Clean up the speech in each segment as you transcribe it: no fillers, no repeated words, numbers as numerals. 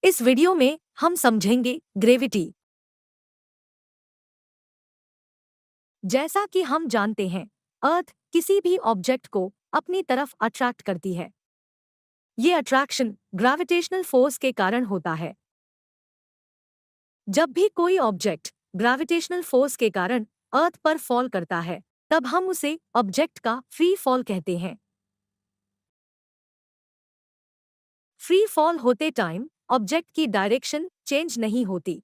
इस वीडियो में हम समझेंगे ग्रेविटी। जैसा कि हम जानते हैं, अर्थ किसी भी ऑब्जेक्ट को अपनी तरफ अट्रैक्ट करती है। ये अट्रैक्शन ग्रेविटेशनल फोर्स के कारण होता है। जब भी कोई ऑब्जेक्ट ग्रेविटेशनल फोर्स के कारण अर्थ पर फॉल करता है, तब हम उसे ऑब्जेक्ट का फ्री फॉल कहते हैं। फ्री फॉल होते टाइम ऑब्जेक्ट की डायरेक्शन चेंज नहीं होती,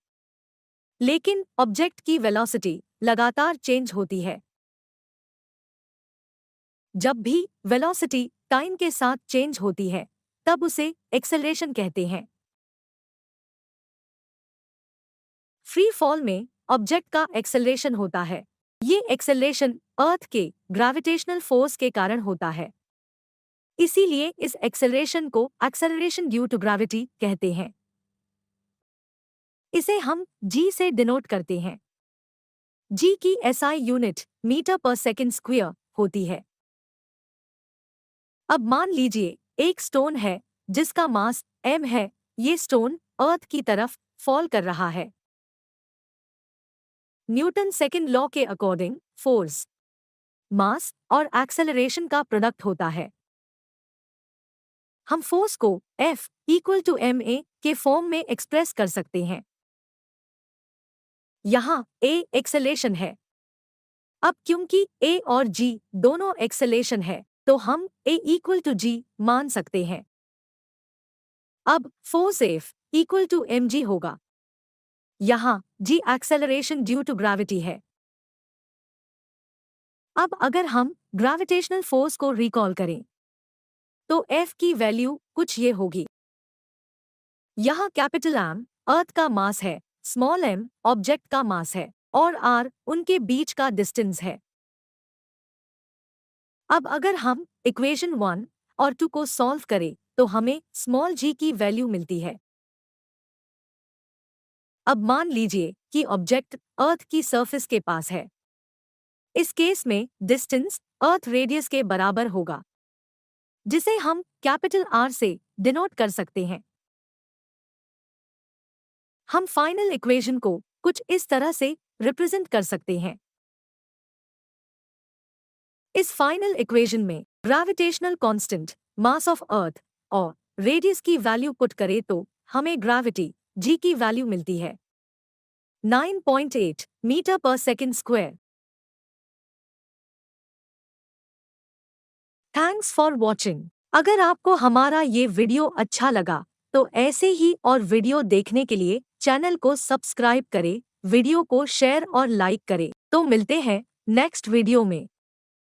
लेकिन ऑब्जेक्ट की वेलोसिटी लगातार चेंज होती है। जब भी वेलोसिटी टाइम के साथ चेंज होती है, तब उसे एक्सेलरेशन कहते हैं। फ्री फॉल में ऑब्जेक्ट का एक्सेलरेशन होता है। ये एक्सेलरेशन अर्थ के ग्रेविटेशनल फोर्स के कारण होता है। इसीलिए इस एक्सेलरेशन को एक्सेलरेशन ड्यू टू ग्रेविटी कहते हैं। इसे हम जी से डिनोट करते हैं। जी की एसआई यूनिट मीटर पर सेकंड स्क्वायर होती है। अब मान लीजिए एक स्टोन है जिसका मास m है। ये स्टोन अर्थ की तरफ फॉल कर रहा है। न्यूटन सेकंड लॉ के अकॉर्डिंग फोर्स मास और एक्सेलरेशन का प्रोडक्ट होता है। हम फोर्स को F इक्वल टू ma के फॉर्म में एक्सप्रेस कर सकते हैं। यहाँ a एक्सेलेरेशन है। अब क्योंकि a और g दोनों एक्सेलेरेशन है, तो हम a इक्वल टू g मान सकते हैं। अब force F equal to mg होगा। यहाँ g acceleration due to gravity है। अब अगर हम ग्रेविटेशनल फोर्स को रिकॉल करें, तो F की वैल्यू कुछ ये होगी। यहाँ कैपिटल M अर्थ का मास है, स्मॉल m ऑब्जेक्ट का मास है और r उनके बीच का डिस्टेंस है। अब अगर हम इक्वेशन 1 और 2 को सॉल्व करें, तो हमें स्मॉल g की वैल्यू मिलती है। अब मान लीजिए कि ऑब्जेक्ट अर्थ की सरफेस के पास है। इस केस में डिस्टेंस अर्थ रेडियस के बराबर होगा, जिसे हम कैपिटल R से डिनोट कर सकते हैं। हम फाइनल इक्वेशन को कुछ इस तरह से रिप्रेजेंट कर सकते हैं। इस फाइनल इक्वेशन में gravitational constant, mass of earth और रेडियस की वैल्यू पुट करें तो हमें ग्रेविटी g की वैल्यू मिलती है 9.8 मीटर पर second square. Thanks for watching. अगर आपको हमारा ये वीडियो अच्छा लगा, तो ऐसे ही और वीडियो देखने के लिए चैनल को सब्सक्राइब करें, वीडियो को शेयर और लाइक करें। तो मिलते हैं नेक्स्ट वीडियो में।